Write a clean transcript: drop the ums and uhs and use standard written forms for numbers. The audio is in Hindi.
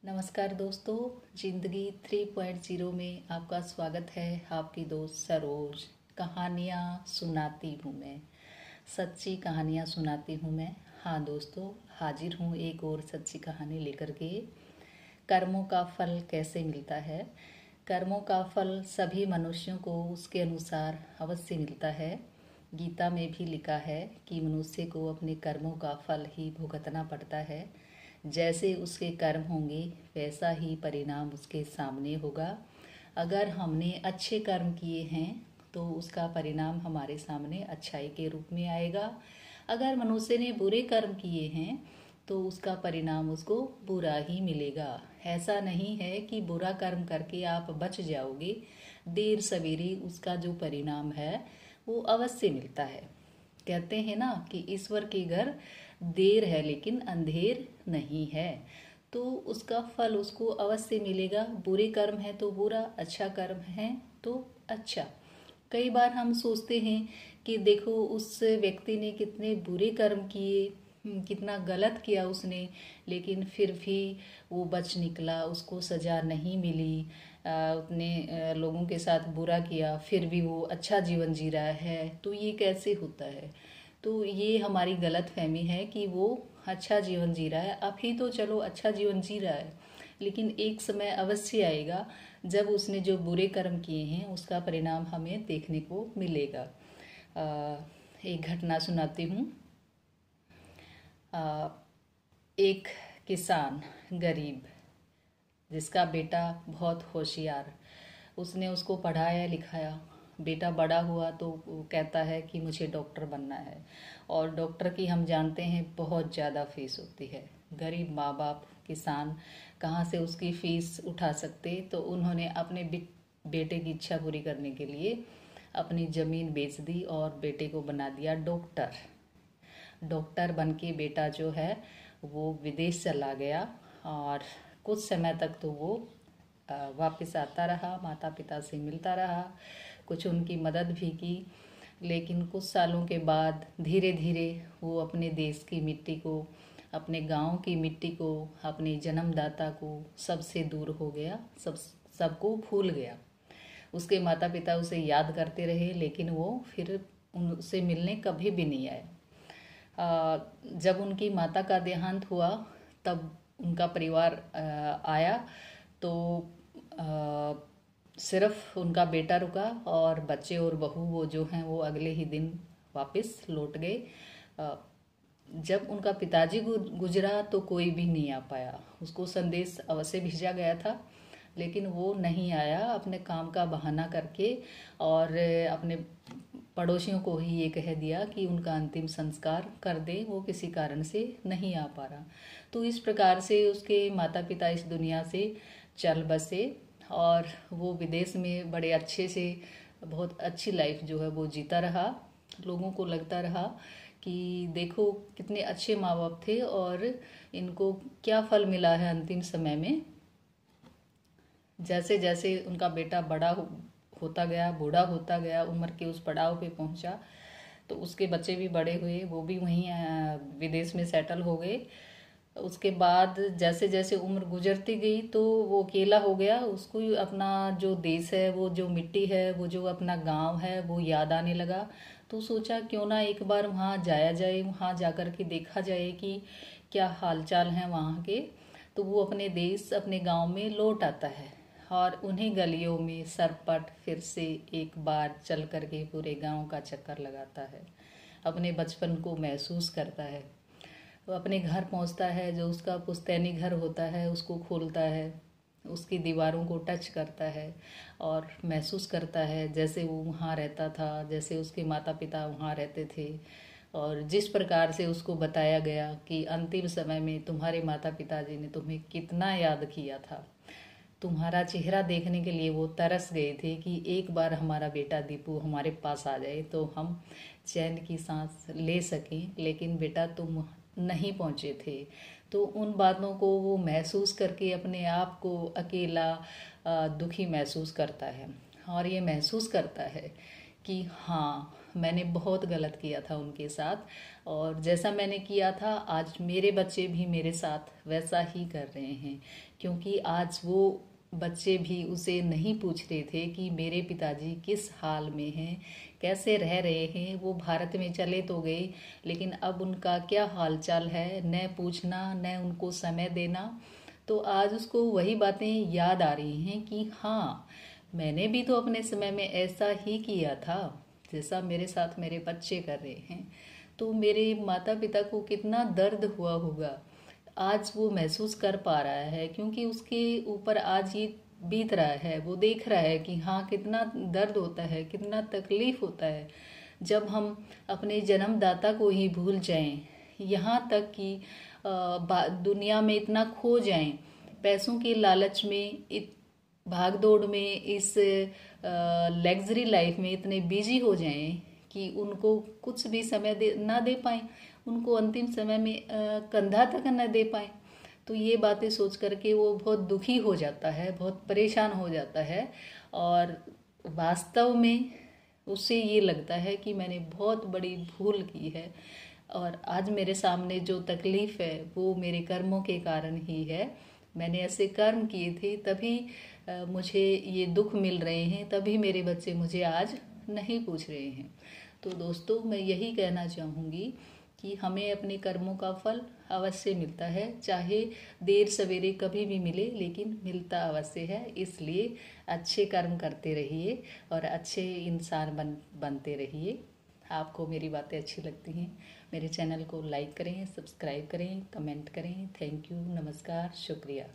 नमस्कार दोस्तों, जिंदगी 3.0 में आपका स्वागत है। आपकी दोस्त सरोज। कहानियाँ सुनाती हूँ मैं, सच्ची कहानियाँ सुनाती हूँ मैं। हाँ दोस्तों, हाजिर हूँ एक और सच्ची कहानी लेकर के। कर्मों का फल कैसे मिलता है। कर्मों का फल सभी मनुष्यों को उसके अनुसार अवश्य मिलता है। गीता में भी लिखा है कि मनुष्य को अपने कर्मों का फल ही भुगतना पड़ता है। जैसे उसके कर्म होंगे वैसा ही परिणाम उसके सामने होगा। अगर हमने अच्छे कर्म किए हैं तो उसका परिणाम हमारे सामने अच्छाई के रूप में आएगा। अगर मनुष्य ने बुरे कर्म किए हैं तो उसका परिणाम उसको बुरा ही मिलेगा। ऐसा नहीं है कि बुरा कर्म करके आप बच जाओगे, देर सवेरे उसका जो परिणाम है वो अवश्य मिलता है। कहते हैं ना कि ईश्वर के घर देर है लेकिन अंधेर नहीं है, तो उसका फल उसको अवश्य मिलेगा। बुरे कर्म है तो बुरा, अच्छा कर्म है तो अच्छा। कई बार हम सोचते हैं कि देखो उस व्यक्ति ने कितने बुरे कर्म किए, कितना गलत किया उसने, लेकिन फिर भी वो बच निकला, उसको सजा नहीं मिली। उतने लोगों के साथ बुरा किया फिर भी वो अच्छा जीवन जी रहा है, तो ये कैसे होता है। तो ये हमारी गलत फहमी है कि वो अच्छा जीवन जी रहा है। अभी तो चलो अच्छा जीवन जी रहा है, लेकिन एक समय अवश्य आएगा जब उसने जो बुरे कर्म किए हैं उसका परिणाम हमें देखने को मिलेगा। एक घटना सुनाती हूँ। एक किसान गरीब, जिसका बेटा बहुत होशियार, उसने उसको पढ़ाया लिखाया। बेटा बड़ा हुआ तो वो कहता है कि मुझे डॉक्टर बनना है, और डॉक्टर की हम जानते हैं बहुत ज़्यादा फीस होती है। गरीब माँ बाप किसान कहाँ से उसकी फीस उठा सकते, तो उन्होंने अपने बेटे की इच्छा पूरी करने के लिए अपनी ज़मीन बेच दी और बेटे को बना दिया डॉक्टर। डॉक्टर बन के बेटा जो है वो विदेश चला गया, और कुछ समय तक तो वो वापस आता रहा, माता पिता से मिलता रहा, कुछ उनकी मदद भी की। लेकिन कुछ सालों के बाद धीरे धीरे वो अपने देश की मिट्टी को, अपने गांव की मिट्टी को, अपने जन्मदाता को सबसे दूर हो गया, सबको भूल गया। उसके माता पिता उसे याद करते रहे लेकिन वो फिर उनसे मिलने कभी भी नहीं आए। जब उनकी माता का देहांत हुआ तब उनका परिवार आया, तो सिर्फ उनका बेटा रुका, और बच्चे और बहू वो जो हैं वो अगले ही दिन वापस लौट गए। जब उनका पिताजी गुजरा तो कोई भी नहीं आ पाया। उसको संदेश अवश्य भेजा गया था लेकिन वो नहीं आया, अपने काम का बहाना करके, और अपने पड़ोसियों को ही ये कह दिया कि उनका अंतिम संस्कार कर दें, वो किसी कारण से नहीं आ पा रहा। तो इस प्रकार से उसके माता पिता इस दुनिया से चल बसे, और वो विदेश में बड़े अच्छे से, बहुत अच्छी लाइफ जो है वो जीता रहा। लोगों को लगता रहा कि देखो कितने अच्छे माँ बाप थे और इनको क्या फल मिला है अंतिम समय में। जैसे जैसे उनका बेटा होता गया, बूढ़ा होता गया, उम्र के उस पड़ाव पे पहुंचा, तो उसके बच्चे भी बड़े हुए, वो भी वहीं विदेश में सेटल हो गए। उसके बाद जैसे जैसे उम्र गुजरती गई तो वो अकेला हो गया। उसको अपना जो देश है, वो जो मिट्टी है, वो जो अपना गांव है वो याद आने लगा। तो सोचा क्यों ना एक बार वहाँ जाया जाए, वहाँ जाकर के देखा जाए कि क्या हालचाल है वहाँ के। तो वो अपने देश, अपने गांव में लौट आता है, और उन्हीं गलियों में सरपट फिर से एक बार चल करके पूरे गांव का चक्कर लगाता है, अपने बचपन को महसूस करता है। वो अपने घर पहुंचता है, जो उसका पुश्तैनी घर होता है उसको खोलता है, उसकी दीवारों को टच करता है और महसूस करता है जैसे वो वहाँ रहता था, जैसे उसके माता पिता वहाँ रहते थे। और जिस प्रकार से उसको बताया गया कि अंतिम समय में तुम्हारे माता पिताजी ने तुम्हें कितना याद किया था, तुम्हारा चेहरा देखने के लिए वो तरस गए थे कि एक बार हमारा बेटा दीपू हमारे पास आ जाए तो हम चैन की सांस ले सकें, लेकिन बेटा तुम नहीं पहुंचे थे। तो उन बातों को वो महसूस करके अपने आप को अकेला, दुखी महसूस करता है, और ये महसूस करता है कि हाँ, मैंने बहुत गलत किया था उनके साथ। और जैसा मैंने किया था आज मेरे बच्चे भी मेरे साथ वैसा ही कर रहे हैं, क्योंकि आज वो बच्चे भी उसे नहीं पूछ रहे थे कि मेरे पिताजी किस हाल में हैं, कैसे रह रहे हैं। वो भारत में चले तो गए, लेकिन अब उनका क्या हाल चाल है न पूछना न उनको समय देना। तो आज उसको वही बातें याद आ रही हैं कि हाँ, मैंने भी तो अपने समय में ऐसा ही किया था जैसा मेरे साथ मेरे बच्चे कर रहे हैं। तो मेरे माता पिता को कितना दर्द हुआ होगा, आज वो महसूस कर पा रहा है, क्योंकि उसके ऊपर आज ये बीत रहा है। वो देख रहा है कि हाँ, कितना दर्द होता है, कितना तकलीफ होता है जब हम अपने जन्मदाता को ही भूल जाएं, यहाँ तक कि दुनिया में इतना खो जाएं, पैसों के लालच में, भाग दौड़ में, इस लग्जरी लाइफ में इतने बिजी हो जाएं कि उनको कुछ भी समय ना दे पाए, उनको अंतिम समय में कंधा तक न दे पाए। तो ये बातें सोच करके वो बहुत दुखी हो जाता है, बहुत परेशान हो जाता है। और वास्तव में उससे ये लगता है कि मैंने बहुत बड़ी भूल की है, और आज मेरे सामने जो तकलीफ है वो मेरे कर्मों के कारण ही है। मैंने ऐसे कर्म किए थे, तभी मुझे ये दुख मिल रहे हैं, तभी मेरे बच्चे मुझे आज नहीं पूछ रहे हैं। तो दोस्तों, मैं यही कहना चाहूँगी कि हमें अपने कर्मों का फल अवश्य मिलता है, चाहे देर सवेरे कभी भी मिले, लेकिन मिलता अवश्य है। इसलिए अच्छे कर्म करते रहिए और अच्छे इंसान बनते रहिए। आपको मेरी बातें अच्छी लगती हैं, मेरे चैनल को लाइक करें, सब्सक्राइब करें, कमेंट करें। थैंक यू, नमस्कार, शुक्रिया।